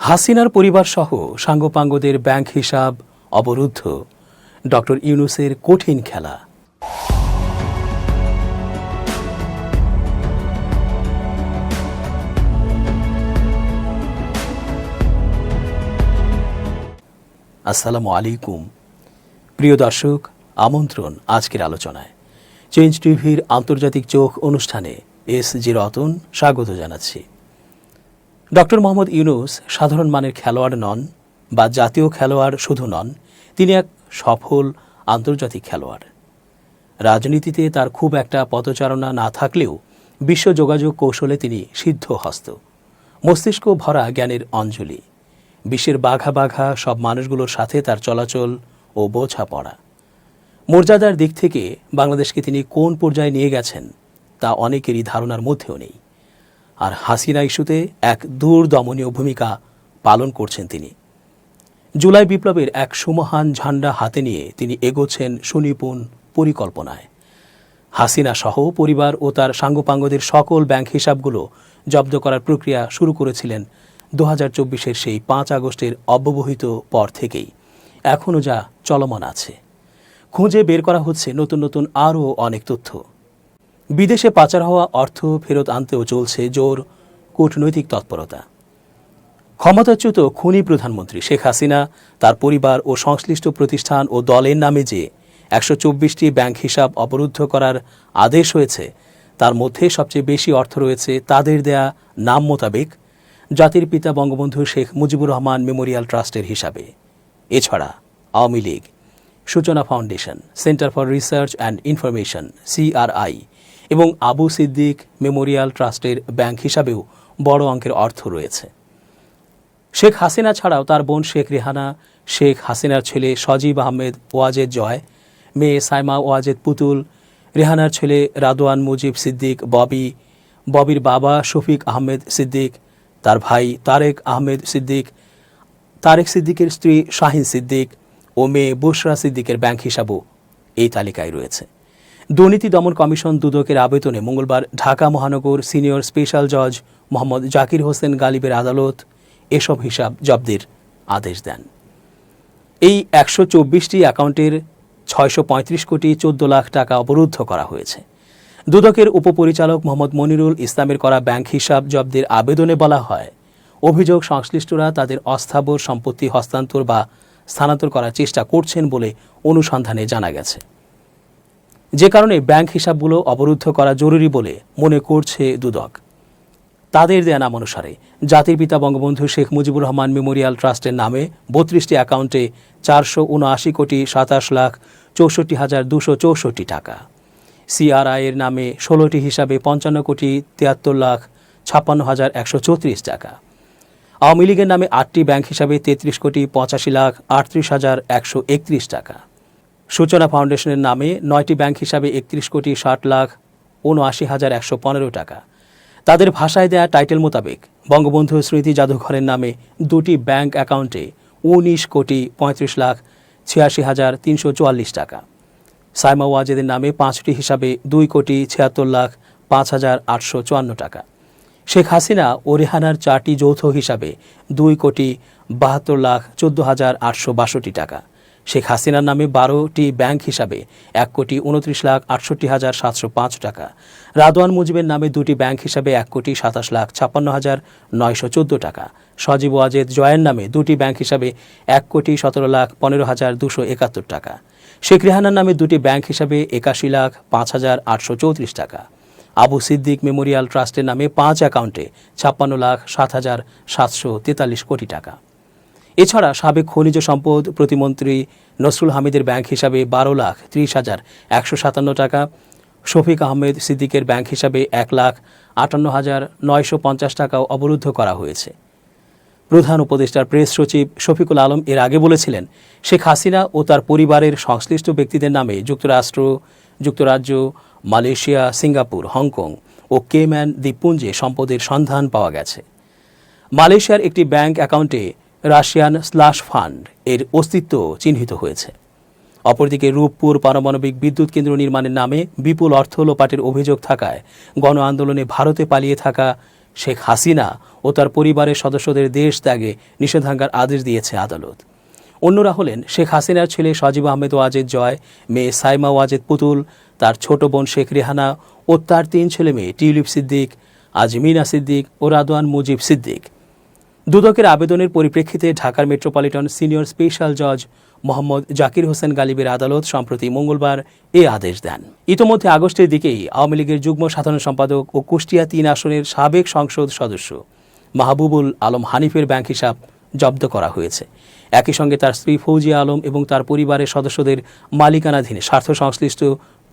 হাসিনার পরিবারসহ সাঙ্গপাঙ্গদের ব্যাংক হিসাব অবরুদ্ধ, ডক্টর ইউনূসের কঠিন খেলা। আসসালামু আলাইকুম প্রিয় দর্শক, আমন্ত্রণ আজকের আলোচনায়। চেঞ্জ টিভির আন্তর্জাতিক চোখ অনুষ্ঠানে এস.জি. রতন স্বাগত জানাচ্ছি। ডক্টর মোহাম্মদ ইউনূস সাধারণ মানের খেলোয়াড় নন, বা জাতীয় খেলোয়াড় শুধু নন, তিনি এক সফল আন্তর্জাতিক খেলোয়াড়। রাজনীতিতে তার খুব একটা পদচারণা না থাকলেও বিশ্ব যোগাযোগ কৌশলে তিনি সিদ্ধহস্ত, মস্তিষ্ক ভরা জ্ঞানের অঞ্জলি। বিশ্বের বাঘা বাঘা সব মানুষগুলোর সাথে তার চলাচল ও বোঝাপড়া। মর্যাদার দিক থেকে বাংলাদেশকে তিনি কোন পর্যায়ে নিয়ে গেছেন তা অনেকেরই ধারণার মধ্যেও নেই। আর হাসিনা ইস্যুতে এক দূরদমনীয় ভূমিকা পালন করছেন তিনি। জুলাই বিপ্লবের এক সুমহান ঝান্ডা হাতে নিয়ে তিনি এগোচ্ছেন সুনিপুণ পরিকল্পনায়। হাসিনা সহ পরিবার ও তার সাঙ্গপাঙ্গদের সকল ব্যাংক হিসাবগুলো জব্দ করার প্রক্রিয়া শুরু করেছিলেন 2024-এর সেই 5 আগস্টের অব্যবহিত পর থেকেই। এখনও যা চলমান আছে। খুঁজে বের করা হচ্ছে নতুন নতুন আরও অনেক তথ্য। বিদেশে পাচার হওয়া অর্থ ফেরত আনতেও চলছে জোর কূটনৈতিক তৎপরতা। ক্ষমতাচ্যুত খুনি প্রধানমন্ত্রী শেখ হাসিনা, তার পরিবার ও সংশ্লিষ্ট প্রতিষ্ঠান ও দলের নামে যে 124টি ব্যাংক হিসাব অবরুদ্ধ করার আদেশ হয়েছে, তার মধ্যে সবচেয়ে বেশি অর্থ রয়েছে তাদের দেয়া নাম মোতাবেক জাতির পিতা বঙ্গবন্ধু শেখ মুজিবুর রহমান মেমোরিয়াল ট্রাস্টের হিসাবে। এছাড়া আওয়ামী লীগ, সূচনা foundation, centre for research and information CRI এবং আবু সিদ্দিক মেমোরিয়াল ট্রাস্টের ব্যাংক হিসাবেও বড় অঙ্কের অর্থ রয়েছে। শেখ হাসিনা ছাড়াও তার বোন শেখ রেহানা, শেখ হাসিনার ছেলে সজীব আহমেদ ওয়াজেদ জয়, মেয়ে সাইমা ওয়াজেদ পুতুল, রেহানার ছেলে রাদওয়ান মুজিব সিদ্দিক ববি, ববির বাবা শফিক আহমেদ সিদ্দিক, তার ভাই তারেক আহমেদ সিদ্দিক, তারেক সিদ্দিকের স্ত্রী শাহিন সিদ্দিক ও মেয়ে বুশরা সিদ্দিকের ব্যাংক হিসাবও এই তালিকায় রয়েছে। দুর্নীতি দমন কমিশন দুদকের আবেদনে মঙ্গলবার ঢাকা মহানগর সিনিয়র স্পেশাল জজ মোহাম্মদ জাকির হোসেন গালিবের আদালত এসব হিসাব জব্দের আদেশ দেন। এই 124টি অ্যাকাউন্টের 635 কোটি 14 লাখ টাকা অবরুদ্ধ করা হয়েছে। দুদকের উপপরিচালক মোহাম্মদ মনিরুল ইসলামের করা ব্যাংক হিসাব জব্দের আবেদনে বলা হয়, অভিযোগ সংশ্লিষ্টরা তাদের অস্থাবর সম্পত্তি হস্তান্তর বা স্থানান্তর করার চেষ্টা করছেন বলে অনুসন্ধানে জানা গেছে, যে কারণে ব্যাংক হিসাবগুলো অবরুদ্ধ করা জরুরি বলে মনে করছে দুদক। তাদের দেয়া নাম অনুসারে জাতির পিতা বঙ্গবন্ধু শেখ মুজিবুর রহমান মেমোরিয়াল ট্রাস্টের নামে 32টি অ্যাকাউন্টে 479 কোটি 27 লাখ 64 হাজার 264 টাকা, CRI এর নামে 16টি হিসাবে 55 কোটি 73 লাখ 56 হাজার 134 টাকা, আওয়ামী লীগের নামে 8টি ব্যাংক হিসাবে 33 কোটি 85 লাখ 38 হাজার 131 টাকা, সূচনা ফাউন্ডেশনের নামে 9টি ব্যাংক হিসাবে 31 কোটি 60 লাখ 79 হাজার 115 টাকা। তাদের ভাষায় দেয়া টাইটেল মোতাবেক বঙ্গবন্ধু স্মৃতি জাদুঘরের নামে 2টি ব্যাংক অ্যাকাউন্টে 19 কোটি 35 লাখ 86 হাজার 344 টাকা, সাইমা ওয়াজেদের নামে 5টি হিসাবে 2 কোটি 76 লাখ 5 হাজার 854 টাকা, শেখ হাসিনা ও রেহানার 4টি যৌথ হিসাবে 2 কোটি 72 লাখ 14 হাজার 862 টাকা, শেখ হাসিনার নামে 12টি ব্যাংক হিসাবে 1 কোটি 29 লাখ 68 হাজার 705 টাকা, রাদওয়ান মুজিবের নামে 2টি ব্যাংক হিসাবে 1 কোটি 27 লাখ 56 হাজার 914 টাকা, সজীব ওয়াজেদ জয়ের নামে 2টি ব্যাংক হিসাবে 1 কোটি 17 লাখ 15 হাজার 271 টাকা, শেখ রেহানার নামে 2টি ব্যাংক হিসাবে 81 লাখ 5 হাজার 834 টাকা, আবু সিদ্দিক মেমোরিয়াল ট্রাস্টের নামে 5 অ্যাকাউন্টে 56 লাখ 7 হাজার 743 কোটি টাকা। এছাড়া সাবেক খনিজ সম্পদ প্রতিমন্ত্রী নসরুল হামিদের ব্যাংক হিসাবে 12 লাখ 30 হাজার 157 টাকা, শফিক আহমেদ সিদ্দিকের ব্যাংক হিসাবে 1 লাখ 58 হাজার 950 টাকাও অবরুদ্ধ করা হয়েছে। প্রধান উপদেষ্টার প্রেস সচিব শফিকুল আলম এর আগে বলেছিলেন, শেখ হাসিনা ও তার পরিবারের সংশ্লিষ্ট ব্যক্তিদের নামে যুক্তরাষ্ট্র, যুক্তরাজ্য, মালয়েশিয়া, সিঙ্গাপুর, হংকং ও কেম্যান দ্বীপপুঞ্জে সম্পদের সন্ধান পাওয়া গেছে। মালয়েশিয়ার একটি ব্যাংক অ্যাকাউন্টে রাশিয়ান স্লাশ ফান্ড এর অস্তিত্ব চিহ্নিত হয়েছে। অপরদিকে রূপপুর পারমাণবিক বিদ্যুৎ কেন্দ্র নির্মাণের নামে বিপুল অর্থ লোপাটের অভিযোগ থাকায় গণ আন্দোলনে ভারতে পালিয়ে থাকা শেখ হাসিনা ও তার পরিবারের সদস্যদের দেশ ত্যাগে নিষেধাজ্ঞার আদেশ দিয়েছে আদালত। অন্যরা হলেন শেখ হাসিনার ছেলে সজীব আহমেদ ওয়াজেদ জয়, মেয়ে সাইমা ওয়াজেদ পুতুল, তার ছোট বোন শেখ রেহানা ও তার 3 ছেলে মেয়ে টিউলিপ সিদ্দিক, আজমিনা সিদ্দিক ও রাদওয়ান মুজিব সিদ্দিক। দুদকের আবেদনের পরিপ্রেক্ষিতে ঢাকার মেট্রোপলিটন সিনিয়র স্পেশাল জজ মোহাম্মদ জাকির হোসেন গালিবের আদালত সম্প্রতি মঙ্গলবার এ আদেশ দেন। ইতোমধ্যে আগস্টের দিকেই আওয়ামী লীগের যুগ্ম সাধারণ সম্পাদক ও কুষ্টিয়া 3 আসনের সাবেক সংসদ সদস্য মাহবুবুল আলম হানিফের ব্যাংক হিসাব জব্দ করা হয়েছে। একই সঙ্গে তার স্ত্রী ফৌজিয়া আলম এবং তার পরিবারের সদস্যদের মালিকানাধীন স্বার্থ সংশ্লিষ্ট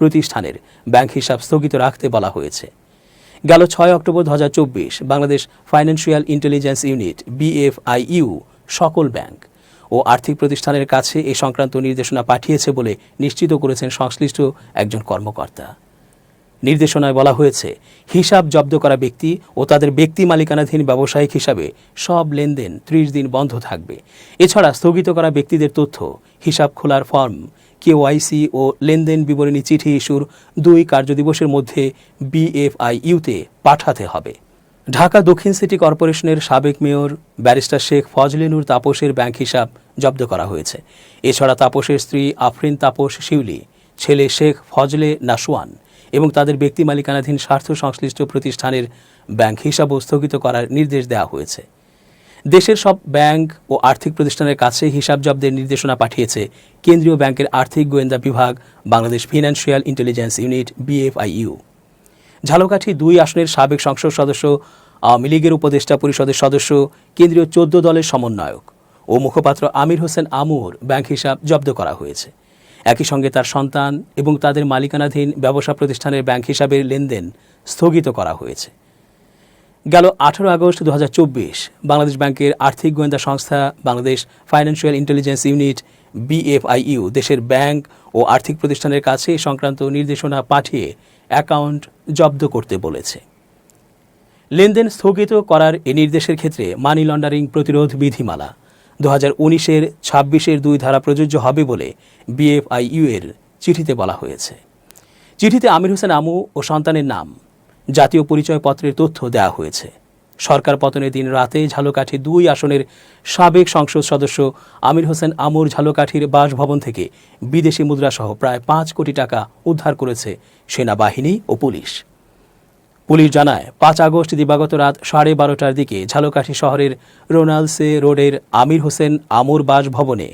প্রতিষ্ঠানের ব্যাংক হিসাব স্থগিত রাখতে বলা হয়েছে। গেল 6 October 2024 Bangladesh financial intelligence unit BFIU সকল ব্যাংক ও আর্থিক প্রতিষ্ঠানের কাছে এ সংক্রান্ত নির্দেশনা পাঠিয়েছে বলে নিশ্চিত করেছেন সংশ্লিষ্ট একজন কর্মকর্তা। নির্দেশনায় বলা হয়েছে, হিসাব জব্দ করা ব্যক্তি ও তাদের ব্যক্তি মালিকানাধীন ব্যবসায়িক হিসাবে সব লেনদেন 30 দিন বন্ধ থাকবে। এছাড়া স্থগিত করা ব্যক্তিদের তথ্য হিসাব খোলার ফর্ম, KYC ও লেনদেন বিবরণী চিঠি ইস্যুর 2 কার্যদিবসের মধ্যে BFIU-তে পাঠাতে হবে। ঢাকা দক্ষিণ সিটি কর্পোরেশনের সাবেক mayor barrister Sheikh Fazle Noor তাপসের bank হিসাব জব্দ করা হয়েছে। এছাড়া তাপসের স্ত্রী আফরিন তাপস শিউলি, ছেলে শেখ ফজলে নাশওয়ান এবং তাদের ব্যক্তি মালিকানাধীন স্বার্থ সংশ্লিষ্ট প্রতিষ্ঠানের ব্যাংক হিসাবও স্থগিত করার নির্দেশ দেওয়া হয়েছে। দেশের সব ব্যাংক ও আর্থিক প্রতিষ্ঠানের কাছে হিসাব জব্দের নির্দেশনা পাঠিয়েছে কেন্দ্রীয় ব্যাংকের আর্থিক গোয়েন্দা বিভাগ Bangladesh financial intelligence unit BFIU। Jhalakathi 2 আসনের সাবেক সংসদ সদস্য, আওয়ামী লীগের উপদেষ্টা পরিষদের সদস্য, কেন্দ্রীয় 14 দলের সমন্বয়ক ও মুখপাত্র আমির হোসেন আমুর ব্যাংক হিসাব জব্দ করা হয়েছে। একই সঙ্গে তার সন্তান এবং তাদের মালিকানাধীন ব্যবসা প্রতিষ্ঠানের ব্যাংক হিসাবের লেনদেন স্থগিত করা হয়েছে। গেল 18 আগস্ট 2024 বাংলাদেশ ব্যাংকের আর্থিক গোয়েন্দা সংস্থা Bangladesh financial intelligence unit BFIU দেশের ব্যাংক ও আর্থিক প্রতিষ্ঠানের কাছে সংক্রান্ত নির্দেশনা পাঠিয়ে অ্যাকাউন্ট জব্দ করতে বলেছে। লেনদেন স্থগিত করার এ নির্দেশের ক্ষেত্রে মানি লন্ডারিং প্রতিরোধ বিধিমালা 2019-এর 26-এর 2 ধারা প্রযোজ্য হবে বলে BFIU এর চিঠিতে বলা হয়েছে। চিঠিতে আমির হোসেন আমু ও সন্তানের নাম, জাতীয় পরিচয়পত্রের তথ্য দেওয়া হয়েছে। সরকার পতনের দিন রাতে ঝালকাঠি 2 আসনের সাবেক সংসদ সদস্য আমির হোসেন আমুর ঝালকাঠির বাসভবন থেকে বিদেশি মুদ্রাসহ প্রায় 5 কোটি টাকা উদ্ধার করেছে সেনাবাহিনী ও পুলিশ। পুলিশ জানায়, 5 আগস্ট দিবাগত রাত 12:30টার দিকে ঝালকাঠি শহরের রোনালসে রোডের আমির হোসেন আমুর বাসভবনে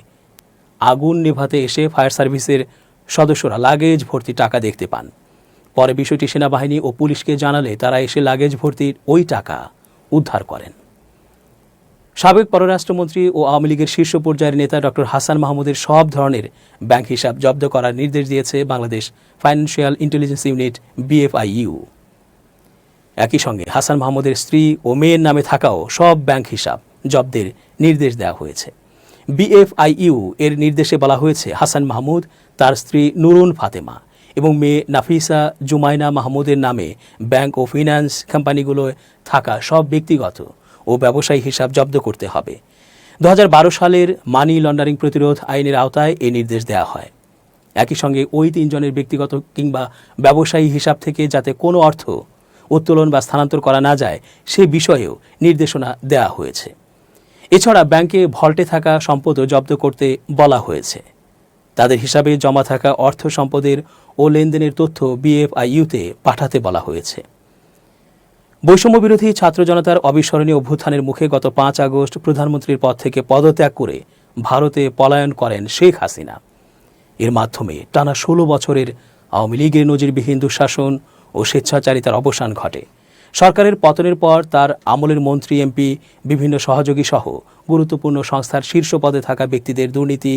আগুন নেভাতে এসে ফায়ার সার্ভিসের সদস্যরা লাগেজ ভর্তি টাকা দেখতে পান। পরে বিষয়টি সেনাবাহিনী ও পুলিশকে জানালে তারা এসে লাগেজ ভর্তির ওই টাকা উদ্ধার করেন। সাবেক পররাষ্ট্রমন্ত্রী ও আওয়ামী লীগের শীর্ষ পর্যায়ের নেতা ডক্টর হাসান মাহমুদের সব ধরনের ব্যাংক হিসাব জব্দ করার নির্দেশ দিয়েছে Bangladesh financial intelligence unit BFIU। একই সঙ্গে হাসান মাহমুদের স্ত্রী ও মেয়ের নামে থাকাও সব ব্যাংক হিসাব জব্দের নির্দেশ দেওয়া হয়েছে। BFIU এর নির্দেশে বলা হয়েছে, হাসান মাহমুদ, তার স্ত্রী নুরুন ফাতেমা এবং মেয়ে নাফিসা জুমাইনা মাহমুদের নামে ব্যাংক ও ফিন্যান্স কোম্পানিগুলোয় থাকা সব ব্যক্তিগত ও ব্যবসায়ী হিসাব জব্দ করতে হবে। 2012 সালের মানি লন্ডারিং প্রতিরোধ আইনের আওতায় এই নির্দেশ দেওয়া হয়। একই সঙ্গে ওই 3 জনের ব্যক্তিগত কিংবা ব্যবসায়ী হিসাব থেকে যাতে কোনো অর্থ উত্তোলন বা স্থানান্তর করা না যায় সে বিষয়েও নির্দেশনা দেওয়া হয়েছে। এছাড়া ব্যাংকে ভল্টে থাকা সম্পদও জব্দ করতে বলা হয়েছে। তাদের হিসাবে জমা থাকা অর্থ সম্পদের ও লেনদেনের তথ্য BFIU-তে পাঠাতে বলা হয়েছে। বৈষম্য বিরোধী ছাত্র জনতার অবিস্মরণীয় অভ্যুত্থানের মুখে গত 5 আগস্ট প্রধানমন্ত্রীর পদ থেকে পদত্যাগ করে ভারতে পলায়ন করেন শেখ হাসিনা। এর মাধ্যমে টানা 16 বছরের আওয়ামী লীগের নজিরবিহীন দুঃশাসন ও স্বেচ্ছাচারিতার অবসান ঘটে। সরকারের পতনের পর তার আমলের মন্ত্রী, এমপি, বিভিন্ন সহযোগী সহ গুরুত্বপূর্ণ সংস্থার শীর্ষ পদে থাকা ব্যক্তিদের দুর্নীতি,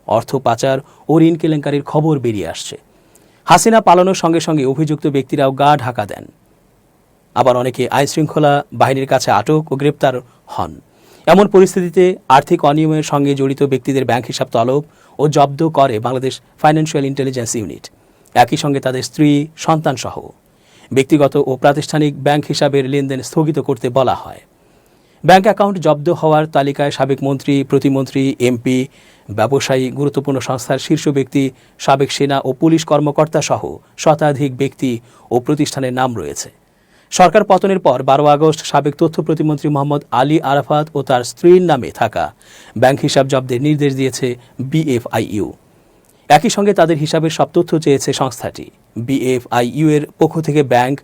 অর্থ পাচার ও ঋণ কেলেঙ্কারির খবর বেরিয়ে আসছে। হাসিনা পালানোর সঙ্গে সঙ্গে অভিযুক্ত ব্যক্তিরাও গা ঢাকা দেন। আবার অনেকে আইনশৃঙ্খলা বাহিনীর কাছে আটক ও গ্রেপ্তার হন। এমন পরিস্থিতিতে আর্থিক অনিয়মের সঙ্গে জড়িত ব্যক্তিদের ব্যাংক হিসাব তলব ও জব্দ করে বাংলাদেশ ফাইন্যান্সিয়াল ইন্টেলিজেন্স ইউনিট। একই সঙ্গে তাদের স্ত্রী, সন্তানসহ ব্যক্তিগত ও প্রাতিষ্ঠানিক ব্যাংক হিসাবের লেনদেন স্থগিত করতে বলা হয়। ব্যাংক অ্যাকাউন্ট জব্দ হওয়ার তালিকায় সাবেক মন্ত্রী, প্রতিমন্ত্রী, এমপি, ব্যবসায়ী, গুরুত্বপূর্ণ সংস্থার শীর্ষ ব্যক্তি, সাবেক সেনা ও পুলিশ কর্মকর্তা সহ শতাধিক ব্যক্তি ও প্রতিষ্ঠানের নাম রয়েছে। সরকার পতনের পর 12 আগস্ট সাবেক তথ্য প্রতিমন্ত্রী মোহাম্মদ আলী আরাফাত ও তার স্ত্রীর নামে থাকা ব্যাংক হিসাব জব্দের নির্দেশ দিয়েছে বিএফআইইউ। একই সঙ্গে তাদের হিসাবের সব তথ্য চেয়েছে সংস্থাটি। বিএফআইইউ এর পক্ষ থেকে ব্যাংক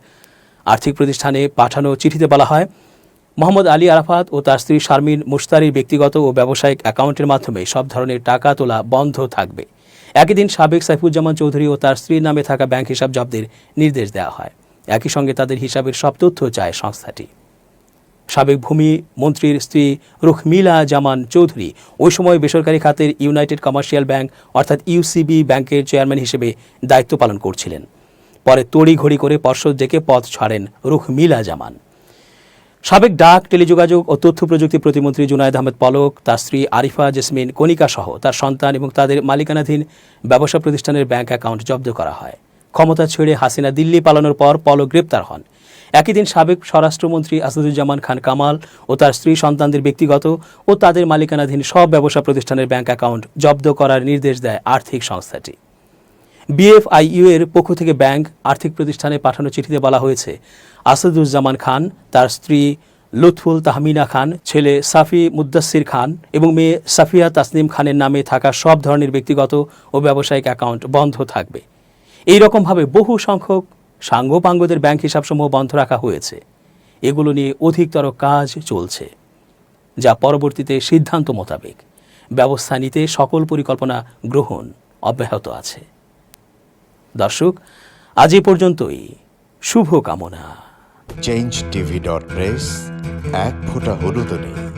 আর্থিক প্রতিষ্ঠানে পাঠানো চিঠিতে বলা হয়, মোহাম্মদ আলী আরাফাত ও তার স্ত্রী শারমিন মুশতারির ব্যক্তিগত ও ব্যবসায়িক অ্যাকাউন্টের মাধ্যমে সব ধরনের টাকা তোলা বন্ধ থাকবে। একই দিন সাবেক সাইফুজ্জামান চৌধুরী ও তার স্ত্রীর নামে থাকা ব্যাংক হিসাব জব্দের নির্দেশ দেওয়া হয়। একই সঙ্গে তাদের হিসাবের সব তথ্য চায় সংস্থাটি। সাবেক ভূমি মন্ত্রীর স্ত্রী রুখমিলা জামান চৌধুরী ওই সময় বেসরকারি খাতের ইউনাইটেড কমার্শিয়াল ব্যাংক অর্থাৎ ইউসিবি ব্যাংকের চেয়ারম্যান হিসেবে দায়িত্ব পালন করছিলেন। পরে তড়িঘড়ি করে পর্ষদ ডেকে পদ ছাড়েন রুখমিলা জামান। সাবেক ডাক, টেলিযোগাযোগ ও তথ্য প্রযুক্তি প্রতিমন্ত্রী জুনায়েদ আহমেদ পলক, তার স্ত্রী আরিফা জেসমিন কণিকা সহ তার সন্তান এবং তাদের মালিকানাধীন ব্যবসা প্রতিষ্ঠানের ব্যাংক অ্যাকাউন্ট জব্দ করা হয়। ক্ষমতা ছেড়ে হাসিনা দিল্লি পালানোর পর পলক গ্রেপ্তার হন। একই দিন সাবেক স্বরাষ্ট্রমন্ত্রী আসাদুজ্জামান খান কামাল ও তার স্ত্রী সন্তানদের ব্যক্তিগত ও তাদের মালিকানাধীন সব ব্যবসা প্রতিষ্ঠানের ব্যাংক অ্যাকাউন্ট জব্দ করার নির্দেশ দেয় আর্থিক সংস্থাটি। বিএফআইইউ এর পক্ষ থেকে ব্যাংক আর্থিক প্রতিষ্ঠানে পাঠানো চিঠিতে বলা হয়েছে, আসাদুজ্জামান খান, তার স্ত্রী লুৎফুল তাহমিনা খান, ছেলে সাফি মুদ্দাসির খান এবং মেয়ে সাফিয়া তাসনিম খানের নামে থাকা সব ধরনের ব্যক্তিগত ও ব্যবসায়িক অ্যাকাউন্ট বন্ধ থাকবে। এই রকমভাবে বহু সংখ্যক সাঙ্গপাঙ্গদের ব্যাংক হিসাবসমূহ বন্ধ রাখা হয়েছে। এগুলো নিয়ে অধিকতর কাজ চলছে, যা পরবর্তীতে সিদ্ধান্ত মোতাবেক ব্যবস্থা নিতে সকল পরিকল্পনা গ্রহণ অব্যাহত আছে। দর্শক, আজ এই পর্যন্তই। শুভকামনা। change tv.press, এক ফোঁটা হলুদ নেই।